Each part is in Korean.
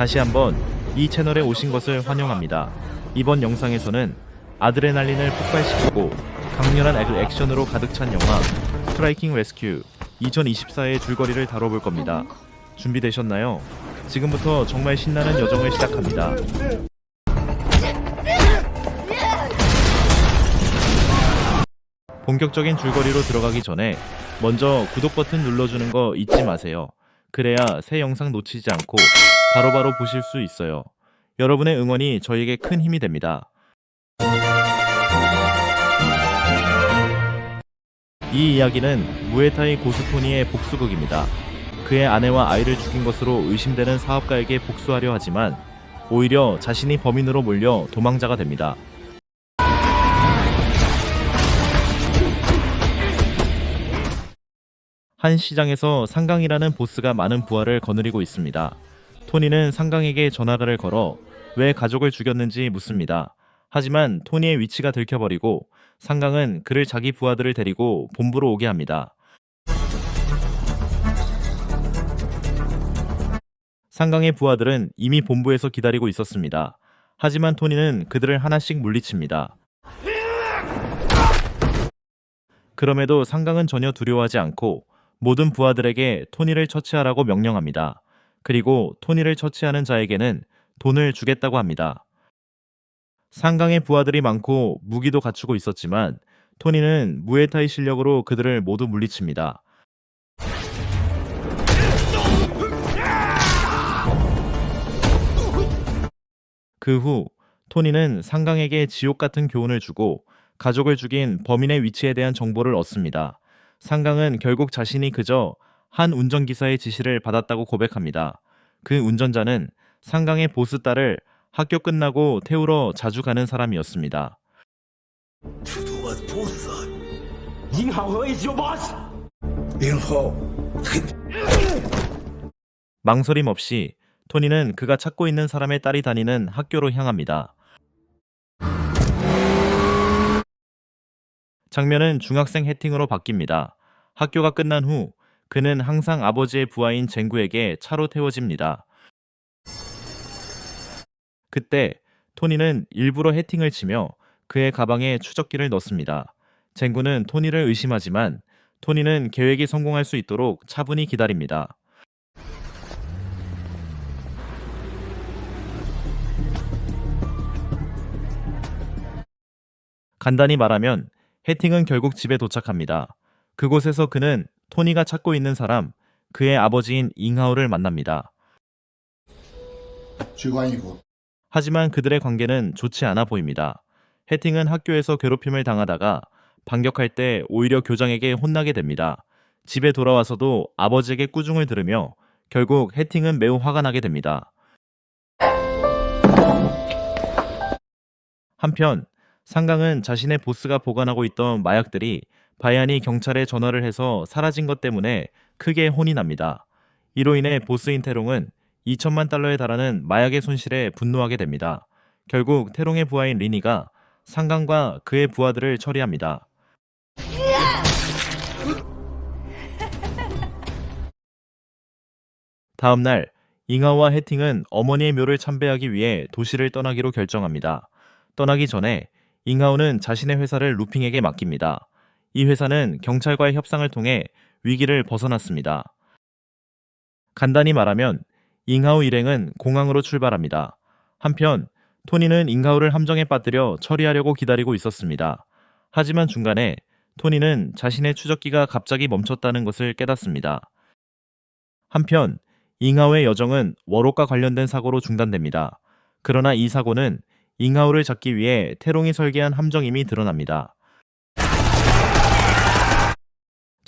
다시 한번 이 채널에 오신 것을 환영합니다. 이번 영상에서는 아드레날린을 폭발시키고 강렬한 액션으로 가득 찬 영화 스트라이킹 레스큐 2024의 줄거리를 다뤄볼 겁니다. 준비되셨나요? 지금부터 정말 신나는 여정을 시작합니다. 본격적인 줄거리로 들어가기 전에 먼저 구독 버튼 눌러주는 거 잊지 마세요. 그래야 새 영상 놓치지 않고 바로바로 보실 수 있어요. 여러분의 응원이 저에게 큰 힘이 됩니다. 이 이야기는 무에타이 고수 토니의 복수극입니다. 그의 아내와 아이를 죽인 것으로 의심되는 사업가에게 복수하려 하지만 오히려 자신이 범인으로 몰려 도망자가 됩니다. 한 시장에서 상강이라는 보스가 많은 부하를 거느리고 있습니다. 토니는 상강에게 전화를 걸어 왜 가족을 죽였는지 묻습니다. 하지만 토니의 위치가 들켜버리고 상강은 그를 자기 부하들을 데리고 본부로 오게 합니다. 상강의 부하들은 이미 본부에서 기다리고 있었습니다. 하지만 토니는 그들을 하나씩 물리칩니다. 그럼에도 상강은 전혀 두려워하지 않고 모든 부하들에게 토니를 처치하라고 명령합니다. 그리고 토니를 처치하는 자에게는 돈을 주겠다고 합니다. 상강의 부하들이 많고 무기도 갖추고 있었지만 토니는 무에타이 실력으로 그들을 모두 물리칩니다. 그 후 토니는 상강에게 지옥 같은 교훈을 주고 가족을 죽인 범인의 위치에 대한 정보를 얻습니다. 상강은 결국 자신이 그저 한 운전기사의 지시를 받았다고 고백합니다. 그 운전자는 상강의 보스 딸을 학교 끝나고 태우러 자주 가는 사람이었습니다. 망설임 없이 토니는 그가 찾고 있는 사람의 딸이 다니는 학교로 향합니다. 장면은 중학생 해팅으로 바뀝니다. 학교가 끝난 후 그는 항상 아버지의 부하인 쟁구에게 차로 태워집니다. 그때 토니는 일부러 해팅을 치며 그의 가방에 추적기를 넣습니다. 쟁구는 토니를 의심하지만 토니는 계획이 성공할 수 있도록 차분히 기다립니다. 간단히 말하면 해팅은 결국 집에 도착합니다. 그곳에서 그는 토니가 찾고 있는 사람, 그의 아버지인 잉하오를 만납니다. 하지만 그들의 관계는 좋지 않아 보입니다. 해팅은 학교에서 괴롭힘을 당하다가 반격할 때 오히려 교장에게 혼나게 됩니다. 집에 돌아와서도 아버지에게 꾸중을 들으며 결국 해팅은 매우 화가 나게 됩니다. 한편 상강은 자신의 보스가 보관하고 있던 마약들이 바이안이 경찰에 전화를 해서 사라진 것 때문에 크게 혼이 납니다. 이로 인해 보스인 테롱은 2천만 달러에 달하는 마약의 손실에 분노하게 됩니다. 결국 테롱의 부하인 리니가 상강과 그의 부하들을 처리합니다. 다음날 잉하오와 해팅은 어머니의 묘를 참배하기 위해 도시를 떠나기로 결정합니다. 떠나기 전에 잉하오는 자신의 회사를 루핑에게 맡깁니다. 이 회사는 경찰과의 협상을 통해 위기를 벗어났습니다. 간단히 말하면 잉하오 일행은 공항으로 출발합니다. 한편 토니는 잉하오를 함정에 빠뜨려 처리하려고 기다리고 있었습니다. 하지만 중간에 토니는 자신의 추적기가 갑자기 멈췄다는 것을 깨닫습니다. 한편 잉하오의 여정은 워롯과 관련된 사고로 중단됩니다. 그러나 이 사고는 잉하오를 잡기 위해 테롱이 설계한 함정임이 드러납니다.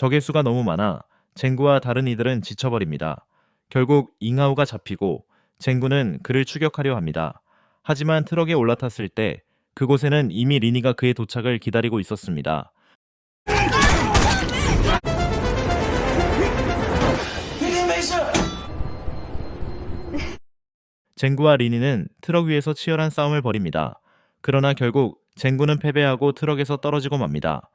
적의 수가 너무 많아 쟁구와 다른 이들은 지쳐버립니다. 결국 잉하오가 잡히고 쟁구는 그를 추격하려 합니다. 하지만 트럭에 올라탔을 때 그곳에는 이미 리니가 그의 도착을 기다리고 있었습니다. 쟁구와 리니는 트럭 위에서 치열한 싸움을 벌입니다. 그러나 결국 쟁구는 패배하고 트럭에서 떨어지고 맙니다.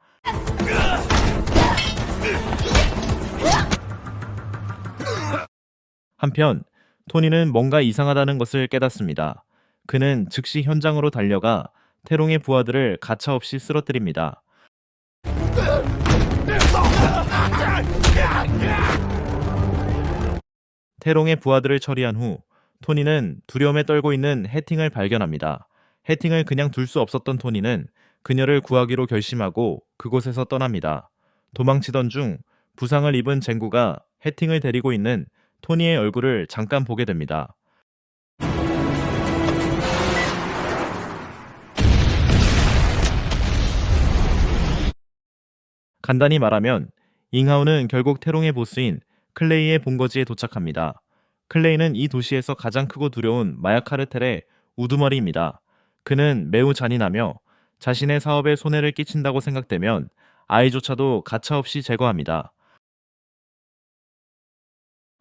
한편 토니는 뭔가 이상하다는 것을 깨닫습니다. 그는 즉시 현장으로 달려가 태롱의 부하들을 가차없이 쓰러뜨립니다. 태롱의 부하들을 처리한 후 토니는 두려움에 떨고 있는 해팅을 발견합니다. 해팅을 그냥 둘 수 없었던 토니는 그녀를 구하기로 결심하고 그곳에서 떠납니다. 도망치던 중 부상을 입은 쟁구가 해팅을 데리고 있는 토니의 얼굴을 잠깐 보게 됩니다. 간단히 말하면 잉하오는 결국 태롱의 보스인 클레이의 본거지에 도착합니다. 클레이는 이 도시에서 가장 크고 두려운 마약 카르텔의 우두머리입니다. 그는 매우 잔인하며 자신의 사업에 손해를 끼친다고 생각되면 아이조차도 가차없이 제거합니다.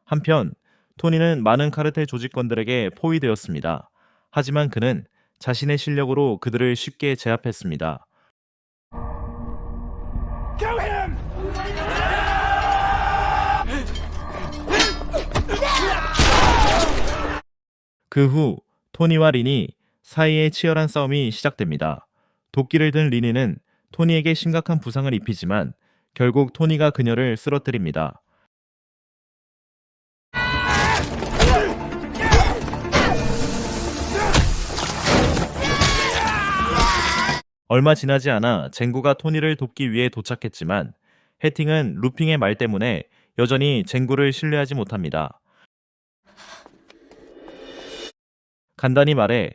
한편 토니는 많은 카르텔 조직원들에게 포위되었습니다. 하지만 그는 자신의 실력으로 그들을 쉽게 제압했습니다. 그 후 토니와 리니 사이에 치열한 싸움이 시작됩니다. 도끼를 든 리니는 토니에게 심각한 부상을 입히지만 결국 토니가 그녀를 쓰러뜨립니다. 얼마 지나지 않아 쟁구가 토니를 돕기 위해 도착했지만 해팅은 루핑의 말 때문에 여전히 쟁구를 신뢰하지 못합니다. 간단히 말해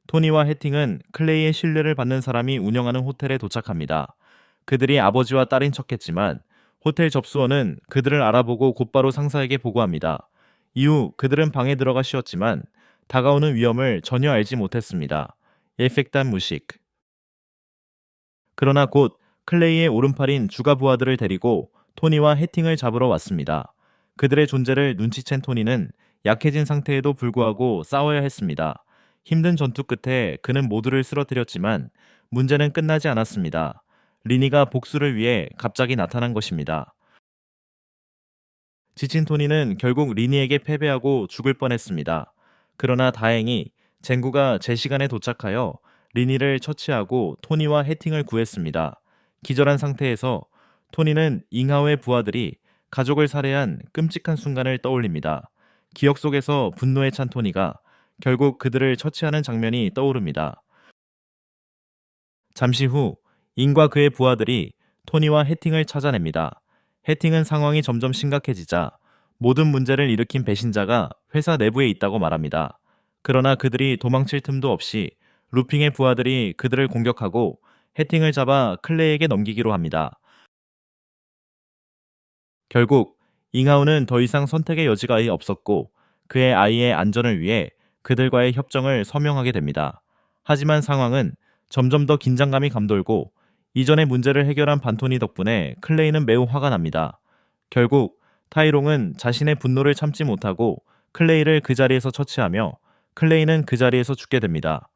토니와 해팅은 클레이의 신뢰를 받는 사람이 운영하는 호텔에 도착합니다. 그들이 아버지와 딸인 척했지만 호텔 접수원은 그들을 알아보고 곧바로 상사에게 보고합니다. 이후 그들은 방에 들어가 쉬었지만 다가오는 위험을 전혀 알지 못했습니다. 예펙단 무식. 그러나 곧 클레이의 오른팔인 주가 부하들을 데리고 토니와 해팅을 잡으러 왔습니다. 그들의 존재를 눈치챈 토니는 약해진 상태에도 불구하고 싸워야 했습니다. 힘든 전투 끝에 그는 모두를 쓰러뜨렸지만 문제는 끝나지 않았습니다. 리니가 복수를 위해 갑자기 나타난 것입니다. 지친 토니는 결국 리니에게 패배하고 죽을 뻔했습니다. 그러나 다행히 쟁구가 제 시간에 도착하여 리니를 처치하고 토니와 해팅을 구했습니다. 기절한 상태에서 토니는 잉하오의 부하들이 가족을 살해한 끔찍한 순간을 떠올립니다. 기억 속에서 분노에 찬 토니가 결국 그들을 처치하는 장면이 떠오릅니다. 잠시 후 잉과 그의 부하들이 토니와 해팅을 찾아냅니다. 해팅은 상황이 점점 심각해지자 모든 문제를 일으킨 배신자가 회사 내부에 있다고 말합니다. 그러나 그들이 도망칠 틈도 없이 루핑의 부하들이 그들을 공격하고 해팅을 잡아 클레이에게 넘기기로 합니다. 결국 잉하오는 더 이상 선택의 여지가 없었고 그의 아이의 안전을 위해 그들과의 협정을 서명하게 됩니다. 하지만 상황은 점점 더 긴장감이 감돌고 이전의 문제를 해결한 반토니 덕분에 클레이는 매우 화가 납니다. 결국 타이롱은 자신의 분노를 참지 못하고 클레이를 그 자리에서 처치하며 클레이는 그 자리에서 죽게 됩니다.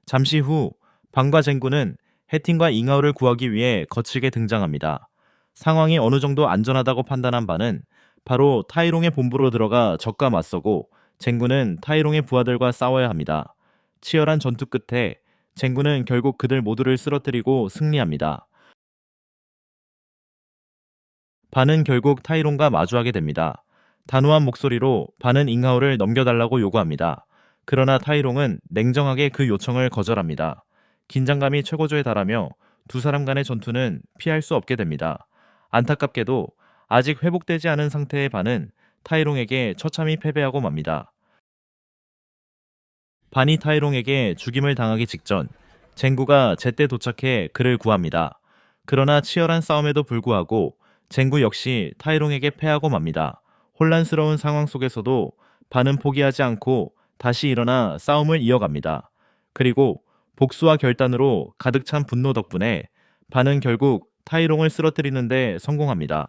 잠시 후 방과 쟁구는 해팅과 잉하오를 구하기 위해 거칠게 등장합니다. 상황이 어느 정도 안전하다고 판단한 바는 바로 타이롱의 본부로 들어가 적과 맞서고 쟁구는 타이롱의 부하들과 싸워야 합니다. 치열한 전투 끝에 쟁구는 결국 그들 모두를 쓰러뜨리고 승리합니다. 반은 결국 타이롱과 마주하게 됩니다. 단호한 목소리로 반은 잉하오를 넘겨달라고 요구합니다. 그러나 타이롱은 냉정하게 그 요청을 거절합니다. 긴장감이 최고조에 달하며 두 사람 간의 전투는 피할 수 없게 됩니다. 안타깝게도 아직 회복되지 않은 상태의 반은 타이롱에게 처참히 패배하고 맙니다. 반이 타이롱에게 죽임을 당하기 직전 쟁구가 제때 도착해 그를 구합니다. 그러나 치열한 싸움에도 불구하고 쟁구 역시 타이롱에게 패하고 맙니다. 혼란스러운 상황 속에서도 반은 포기하지 않고 다시 일어나 싸움을 이어갑니다. 그리고 복수와 결단으로 가득 찬 분노 덕분에 반은 결국 타이롱을 쓰러뜨리는데 성공합니다.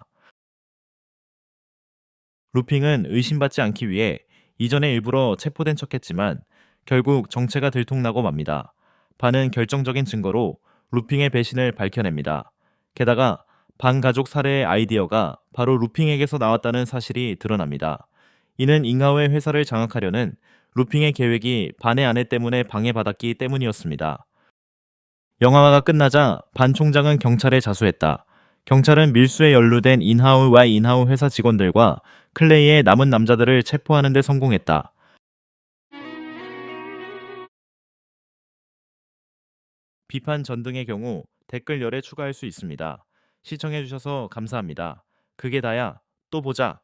루핑은 의심받지 않기 위해 이전에 일부러 체포된 척했지만 결국 정체가 들통나고 맙니다. 반은 결정적인 증거로 루핑의 배신을 밝혀냅니다. 게다가 반가족 살해의 아이디어가 바로 루핑에게서 나왔다는 사실이 드러납니다. 이는 잉하오의 회사를 장악하려는 루핑의 계획이 반의 아내 때문에 방해받았기 때문이었습니다. 영화가 끝나자 반 총장은 경찰에 자수했다. 경찰은 밀수에 연루된 인하오와 인하오 회사 직원들과 클레이의 남은 남자들을 체포하는 데 성공했다. 비판 전등의 경우 댓글열에 추가할 수 있습니다. 시청해주셔서 감사합니다. 그게 다야. 또 보자.